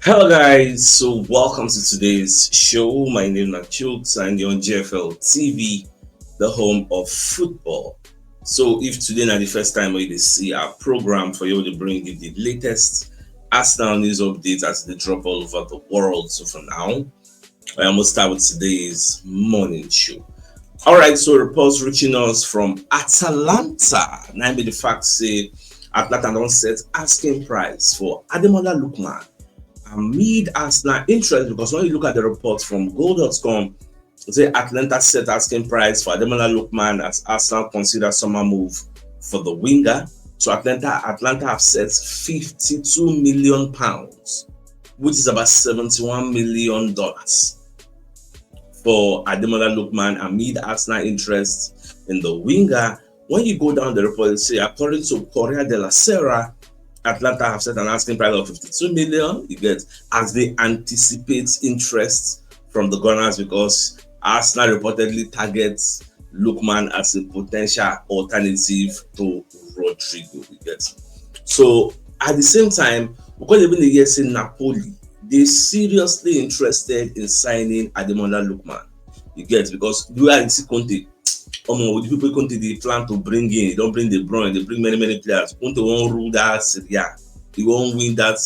Hello guys, so welcome to today's show. My name is CHUKS and you're on GFL TV, the home of football. So if today is the first time we see our program for you to bring you the latest Arsenal news updates as they drop all over the world. So for now, I almost start with today's morning show. Alright, so reports reaching us from Atalanta. Now be the fact say Atlanta don't set asking price for Ademola Lookman amid Arsenal interest, because when you look at the report from goal.com, say Atlanta set asking price for Ademola Lookman as Arsenal consider summer move for the winger. So Atlanta have set £52 million, which is about $71 million for Ademola Lookman amid Arsenal interest in the winger. When you go down the report, say according to Corriere della Sera, Atlanta have set an asking price of 52 million. You get, as they anticipate interest from the Gunners, because Arsenal reportedly targets Lookman as a potential alternative to Rodrygo. You get, so at the same time, because even the years in Napoli, they seriously interested in signing Ademola Lookman. You get, because you are in Conte. With the people Conte they plan to bring in, they don't bring the Bruyne, they bring many players. Conte won't rule that Serie A. He won't win that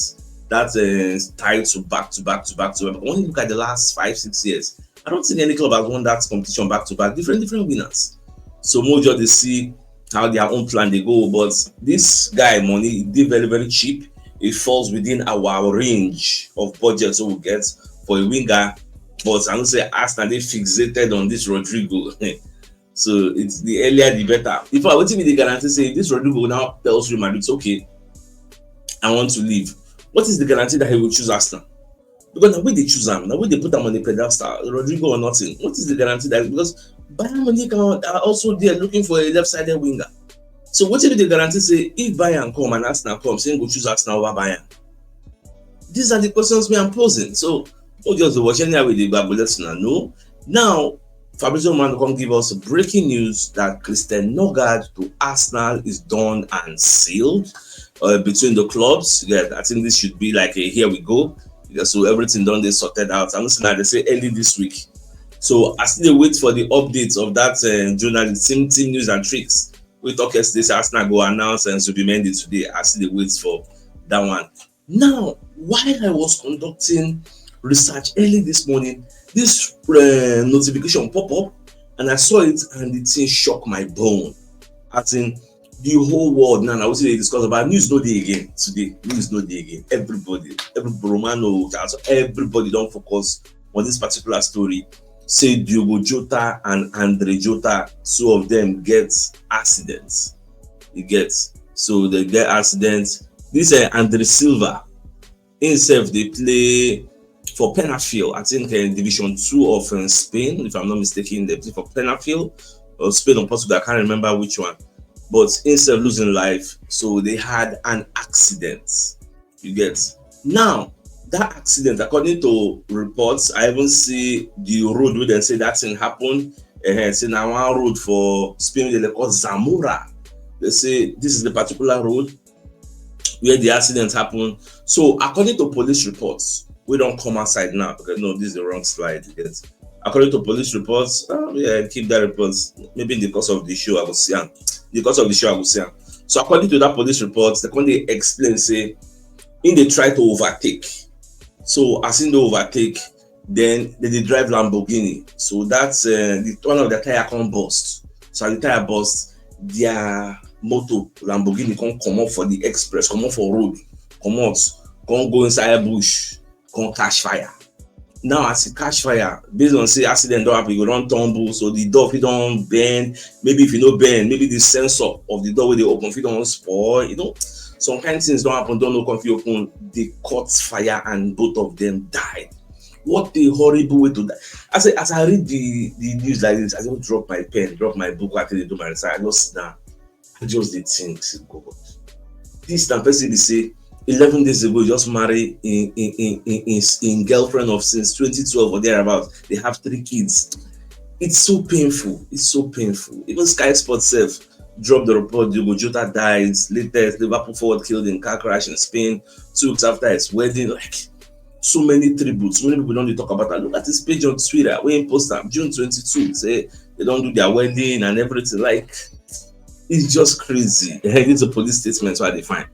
title back to back. But when you look at the last 5-6 years, I don't think any club has won that competition back to back. Different winners. So more just they see how their own plan they go. But this guy money they very cheap. It falls within our range of budget, so we get for a winger. But I don't say Arsenal they fixated on this Rodrygo. So it's the earlier the better. If I wait me the guarantee say this Rodrygo now tells Real Madrid, okay, I want to leave. What is the guarantee that he will choose Arsenal? Because now when they choose him, now when they put him on the pedestal, Rodrygo or nothing, what is the guarantee that, because Bayern Munich are also there looking for a left-sided winger. So what if the guarantee say if Bayern come and Arsenal come, saying go choose Arsenal over Bayern? These are the questions we are posing. So don't just watch any way they go, but let's know. Now Fabrizio Romano come give us breaking news that Christian Nogard to Arsenal is done and sealed between the clubs. Yeah, I think this should be like a here we go. Yeah, so everything done, they sorted out. I'm listening at they say early this week. So I still wait for the updates of that journalist team news and tricks. We talk yesterday, Arsenal go announce and Subimendi today. I still wait for that one. Now, while I was conducting research early this morning, this notification pop up and I saw it and the thing shocked my bone. As in the whole world now, I would say they discuss about news no day again today. News no day again. Everybody Romano, everybody don't focus on this particular story. Say Diogo Jota and Andre Jota, two of them get accidents. You get, so they get accidents. This Andre Silva himself they play for Penafiel, I think Division 2 of Spain, if I'm not mistaken. They play for Penafiel or Spain or Portugal, I can't remember which one. But instead of losing life, so they had an accident. You get, now that accident, according to reports, I even see the road where they say that thing happened. Say now one road for Spain they call Zamora. They say this is the particular road where the accident happened. So according to police reports, we don't come outside now because no, this is the wrong slide. Yes. According to police reports, keep that reports. Maybe in the course of the show, I will see them. So according to that police reports, the company explain say, in they try to overtake. So as in the overtake, then they drive Lamborghini. So that's one of the tire can burst. So the tire burst, their motor Lamborghini can come up for the express, come up for road, come out, can go inside bush. Can catch fire. Now as it catch fire, based on say accident don't happen, you don't tumble, so the door if don't bend, maybe if you no bend, maybe the sensor of the door where they open if don't spoil, some kind of things don't happen, don't know if you open, they caught fire and both of them died. What a horrible way to die. As I read the news like this, I don't drop my pen, drop my book after they do my research. I just sit down, I just did think, God, this time person they say 11 days ago, just married in girlfriend of since 2012 or thereabouts. They have 3 kids. It's so painful. Even Sky Sports self dropped the report. Diogo Jota dies. Latest Liverpool forward killed in car crash in Spain 2 weeks after his wedding. Like, so many tributes. Many people don't talk about that. Look at this page on Twitter. We post them June 22. Say they don't do their wedding and everything. Like, it's just crazy. It's a police statement, so I define.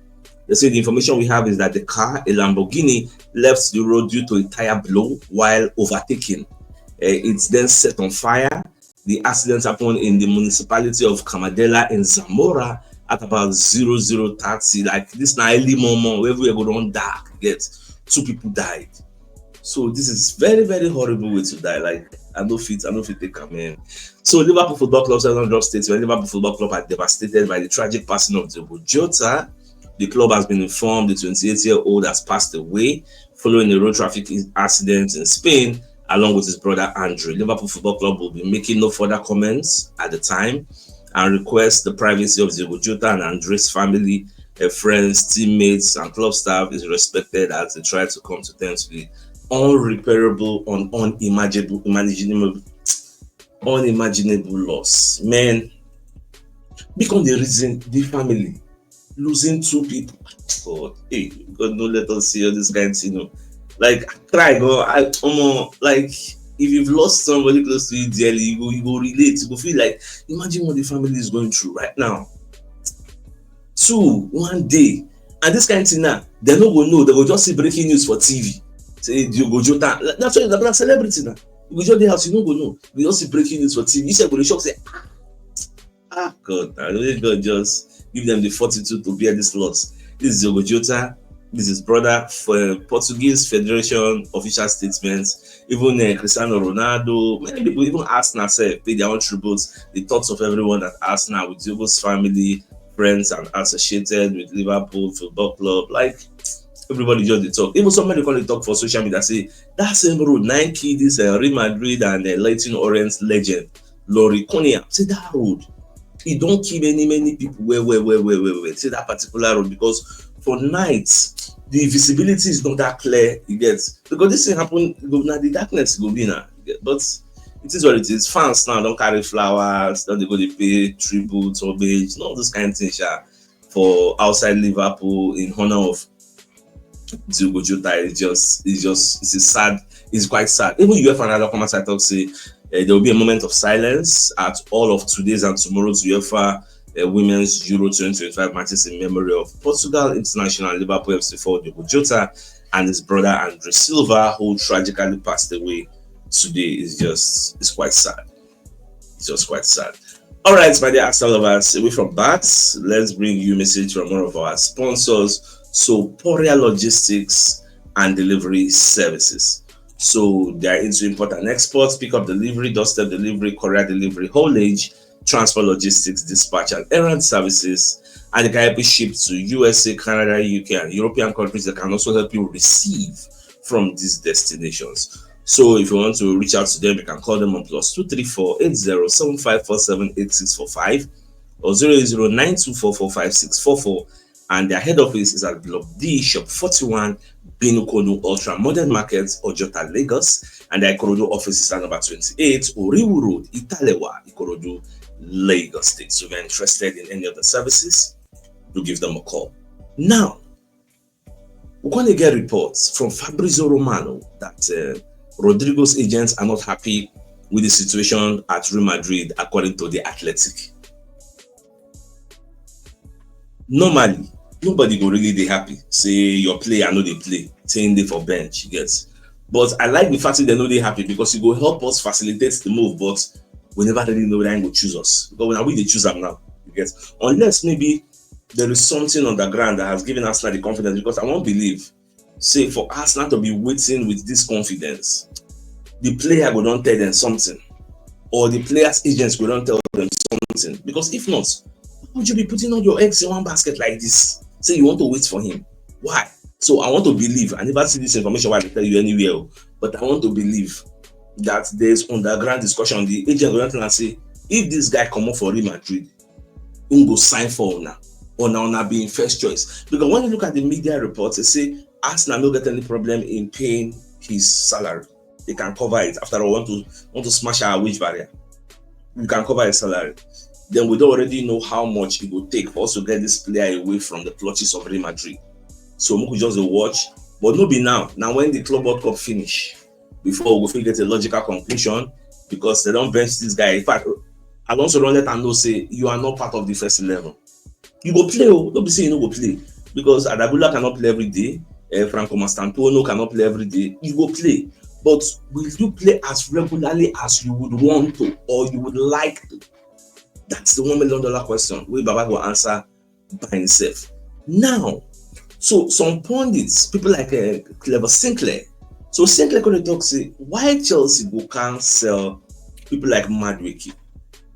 They say the information we have is that the car, a Lamborghini, left the road due to a tire blow while overtaking. It's then set on fire. The accident happened in the municipality of Camadela in Zamora at about 0030. Like this now early moment, where we go on dark, get 2 people died. So this is very, very horrible way to die. Like I know fit take a man. So Liverpool Football Club Southern drop statement. Liverpool Football Club are devastated by the tragic passing of Diogo Jota. The club has been informed the 28-year-old has passed away following a road traffic accident in Spain, along with his brother Andrew. Liverpool Football Club will be making no further comments at the time and request the privacy of Diogo Jota and Andre's family, friends, teammates, and club staff is respected as they try to come to terms with the unrepairable, unimaginable loss. Man, become the reason the family losing 2 people. God, hey, God, no let us see all this kind of thing. Like, try go. Like, if you've lost somebody close to you dearly, you go relate. You go feel like, imagine what the family is going through right now. 2, 1 day, and this kind of thing now, they no go know. They go just see breaking news for TV. Say Diogo Jota. That's why you're a celebrity now. You go just the house, you no go know. You just see breaking news for TV. You say go the shock, say, God, I really God just give them the fortitude to bear this loss. This is Diogo Jota. This is brother for Portuguese Federation official statements. Even Cristiano Ronaldo, many people, even Arsenal pay their own tributes. The thoughts of everyone at Arsenal, with Diogo's family, friends, and associated with Liverpool Football Club. Like, everybody just they talk. Even somebody call it talk for social media, say that same road 9 kids, Real Madrid and Leyton Orient legend Laurie Cunningham. Say that road. He don't kill many people where say that particular road, because for nights the visibility is not that clear. You get, because this thing happen now, the darkness go be now. But it is what it is. Fans now don't carry flowers, don't they go to pay tribute, homage, all those kind of things for outside Liverpool in honor of Diogo Jota. It's sad. It's quite sad. Even UEFA and other comments I talk say there will be a moment of silence at all of today's and tomorrow's UEFA Women's Euro 2025 matches in memory of Portugal international Liverpool FC forward Diogo Jota and his brother Andre Silva, who tragically passed away today. It's quite sad. It's just quite sad. All right, my dear Arsenal lovers, away from that, let's bring you a message from one of our sponsors, Soporia Logistics and Delivery Services. So they are into import and export, pickup delivery, doorstep delivery, courier delivery, haulage, transport logistics, dispatch, and errand services. And they can help you ship to USA, Canada, UK, and European countries. They can also help you receive from these destinations. So if you want to reach out to them, you can call them on +234 807547 8645 or 08092445644. And their head office is at Block D, Shop 41, Binukonu Ultra Modern Market, Ojota, Lagos. And their Ikorodu office is at number 28, Oriwu Road, Italewa, Ikorodu, Lagos State. So if you're interested in any of the services, do give them a call. Now, we're going to get reports from Fabrizio Romano that Rodrygo's agents are not happy with the situation at Real Madrid, according to The Athletic. Normally, nobody go really be happy. Say your player know they play, saying they for bench, you get. But I like the fact that they know they happy, because it will help us facilitate the move. But we never really know when they go choose us, because when we they choose them now, you get. Unless maybe there is something on the ground that has given Arsenal the confidence, because I won't believe, say for Arsenal to be waiting with this confidence, the player will not tell them something, or the players' agents will not tell them something. Because if not, why would you be putting all your eggs in one basket like this? Say you want to wait for him. Why? So I want to believe, I never see this information while I tell you anywhere, but I want to believe that there's underground discussion. The agent will not say, if this guy come up for Real Madrid, he'll go sign for now, or now being first choice. Because when you look at the media reports, they say Arsenal don't get any problem in paying his salary. They can cover it. After all, want to smash our wage barrier, you can cover his salary. Then we don't already know how much it will take for us to get this player away from the clutches of Real Madrid. So we could just watch But no be now. Now when the Club World Cup finish, before we go get a logical conclusion, because they don't bench this guy. In fact, Alonso don't let them know say you are not part of the first 11. You go play, don't be saying you no go play, because Adabula cannot play every day. Franco Mastantuono cannot play every day. You go play, but will you play as regularly as you would want to or you would like to? That's the $1 million question. We Baba will answer by himself. Now, so some pundits, people like Clever Sinclair. So Sinclair going to talk say why Chelsea go can't sell people like Madueke,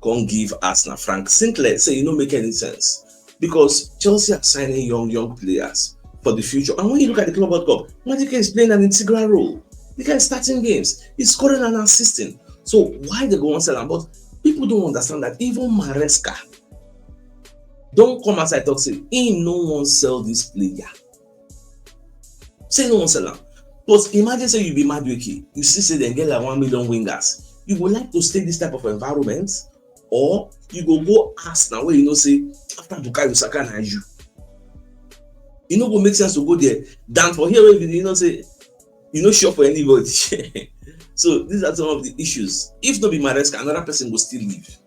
can't give Arsenal. Frank Sinclair say it don't make any sense because Chelsea are signing young players for the future. And when you look at the Club World Cup, Madueke is playing an integral role. The guy is starting games, he's scoring and assisting. So why they go on sell him? But people don't understand that even Maresca don't come outside talk say he no one sell this player. Say no one sell him. But imagine say you be Madueke, you see say they get like 1 million wingers. You would like to stay this type of environment, or you go Arsenal where you know say after Bukayo Saka and you. It no go make sense to go there. Than for here where you know say you no sure for anybody. So these are some of the issues. If not be Maresca, another person will still leave.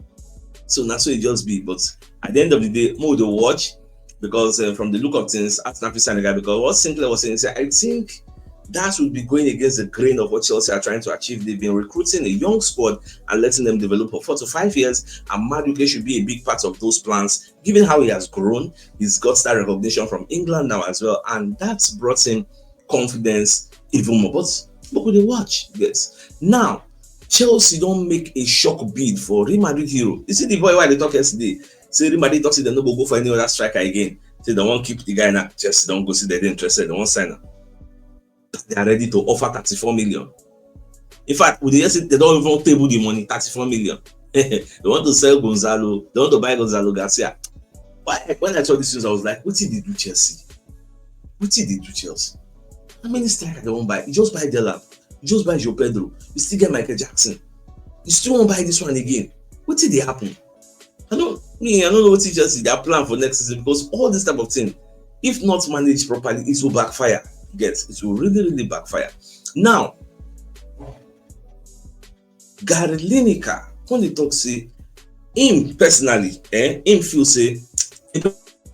So that's what it just be. But at the end of the day, more to watch, because from the look of things, Arsenal guy, because what Sinclair was saying, I think that would be going against the grain of what Chelsea are trying to achieve. They've been recruiting a young squad and letting them develop for 4 to 5 years, and Madueke should be a big part of those plans, given how he has grown. He's got that recognition from England now as well, and that's brought him confidence even more. But could they watch? Yes. Now, Chelsea don't make a shock bid for Real Madrid hero. You see the boy why they talk yesterday? Say Real Madrid talks they no go for any other striker again. Say they won't keep the guy now. Chelsea don't go see they're interested. They won't sign him. They are ready to offer 34 million. In fact, with the years they don't even table the money, 34 million. They want to sell Gonzalo. They want to buy Gonzalo Garcia. Why? When I saw this news, I was like, what did they do Chelsea? What did they do Chelsea? How many strikers they won't buy? You just buy Delap. You just buy Joe Pedro. You still get Michael Jackson. You still won't buy this one again. What did they happen? I don't know what Chelsea their plan for next season, because all this type of thing, if not managed properly, it will backfire. It will really backfire. Now, Gary Lineker, when they talk say him personally, him feel say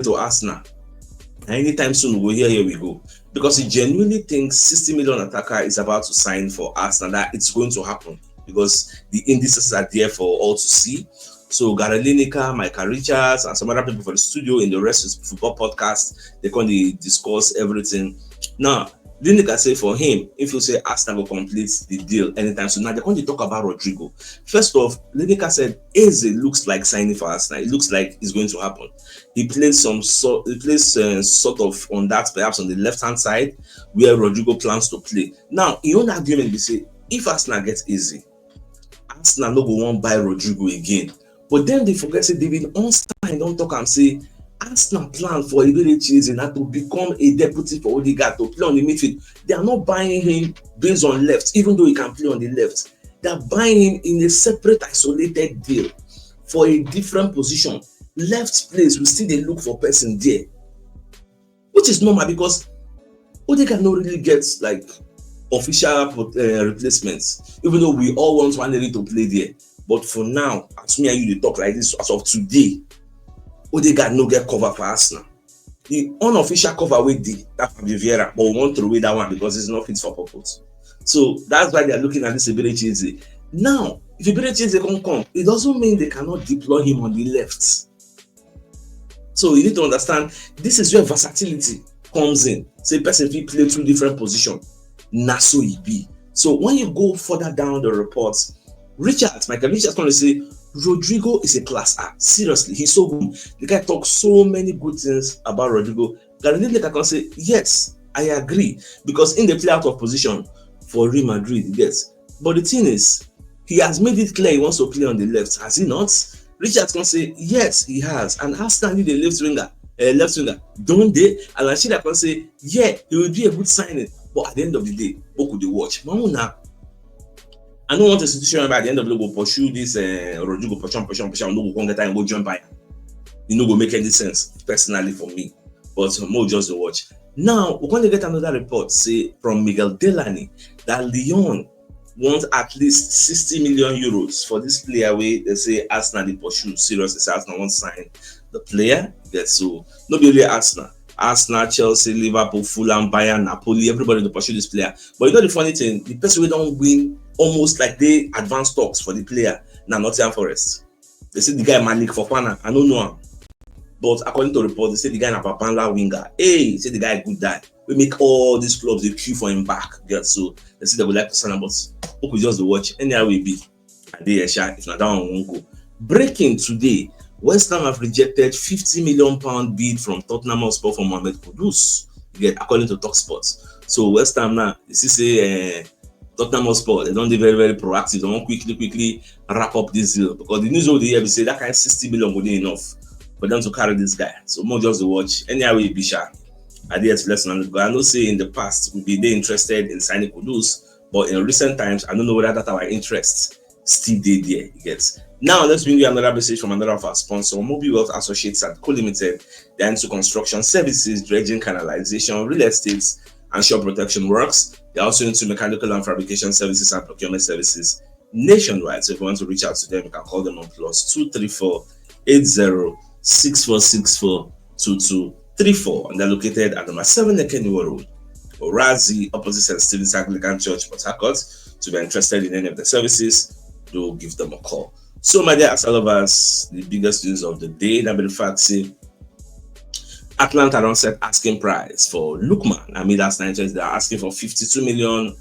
to Arsenal. Anytime soon we'll hear here we go. Because he genuinely thinks 60 million attacker is about to sign for Arsenal, that it's going to happen because the indices are there for all to see. So Gary Lineker, Michael Richards, and some other people for the studio in the Rest is Football podcast, they can discuss everything. Now, Lineker say for him, if you say Arsenal will complete the deal anytime soon, now they're going to talk about Rodrygo. First off, Lineker said Eze looks like signing for Arsenal. It looks like it's going to happen. He plays sort of on that, perhaps on the left-hand side, where Rodrygo plans to play. Now, in own argument, they say if Arsenal gets Eze, Arsenal no go won't buy Rodrygo again. But then they forget say David Ornstein don't talk and say Arsenal plan for Eze now to become a deputy for Odegaard to play on the midfield. They are not buying him based on left, even though he can play on the left. They are buying him in a separate, isolated deal for a different position. Left place, we still they look for person there, which is normal because Odegaard not really gets like official replacements, even though we all want Waneri to play there. But for now, as me and you they talk like this, as of today, Odegaard no get cover for Arsenal. The unofficial cover with that from Vieira, but we want to throw away that one because it's not fit for purpose. So that's why they are looking at this Eze. Now, if Eze can come, it doesn't mean they cannot deploy him on the left. So you need to understand this is where versatility comes in. Say person if play 2 different positions, na so he be. So when you go further down the reports, Michael Richards going to say Rodrygo is a class act. Seriously, he's so good. The guy talks so many good things about Rodrygo. Gary Lineker can say, yes, I agree. Because in the play out of position for Real Madrid, yes. But the thing is, he has made it clear he wants to play on the left, has he not? Richards can say, yes, he has. And Arsenal need a left winger. Don't they? And Rashida can say, yeah, he will be a good signing. But at the end of the day, what could they watch? Mamuna, I don't want a situation where at the end of the day, we'll pursue this Rodrygo, pursue, no go get time, go jump by. It no go make any sense, personally for me. but more just the watch. Now we're going to get another report, say from Miguel Delaney, that Lyon wants at least 60 million euros for this player. Where they say Arsenal they pursue seriously. Arsenal won't sign the player. Yes, so not really Arsenal, Chelsea, Liverpool, Fulham, Bayern, Napoli, everybody to pursue this player. But you know the funny thing, the person who don't win almost like they advance talks for the player. Now Nottingham Forest. They say the guy Malik Fofana. I don't know him. But according to report, they say the guy na Babangla winger. Hey, say the guy good guy. We make all these clubs they queue for him back. Yeah, so they say they would like to sign him, but hope we just watch. Anyhow we be. And they if not that one won't go. Breaking today, West Ham have rejected £50 million bid from Tottenham Hotspur for Mohamed Kudus. Get according to Talksport. So West Ham now, you see say Tottenham Hotspur, they don't be very, very proactive. They want quickly wrap up this deal because the news of the year we say that kind of 60 million would be enough for them to carry this guy. So more just to watch. Anyhow, we be sure. I did to lesson and go. I know say in the past we be they interested in signing Kudus, but in recent times I don't know whether that our interest still did there. You get. Now let's bring you another message from another of our sponsors, Mobile Wealth Associates and Co Limited. They're into construction services, dredging, canalization, real estate, and shore protection works. They're also into mechanical and fabrication services and procurement services nationwide. So if you want to reach out to them, you can call them on +234 80 6464 2234, and they're located at number 7 Ekeniwa Road, Orazi, opposite St. Stephen's Anglican Church, Port Harcourt. So if you're interested in any of the services, do give them a call. So my dear Arsenal lovers, the biggest news of the day, that be the fact say Atlanta don't set asking price for Lookman. I mean that's United, they're asking for 52 million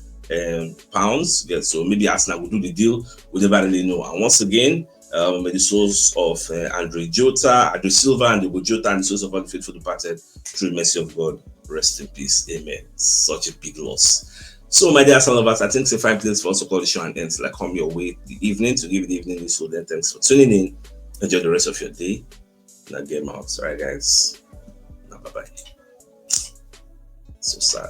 pounds. Yeah, so maybe Arsenal will do the deal. We never really know. And once again, the souls of Andre Jota, Andre Silva, and Diogo Jota, and the souls of all the faithful departed through the mercy of God. Rest in peace. Amen. Such a big loss. So, my dear son of us, I think it's a fine place for us to call the show and end till I come your way the evening to give the evening news. So then, thanks for tuning in. Enjoy the rest of your day. Now, game out. All right, guys. Now, bye bye. So sad.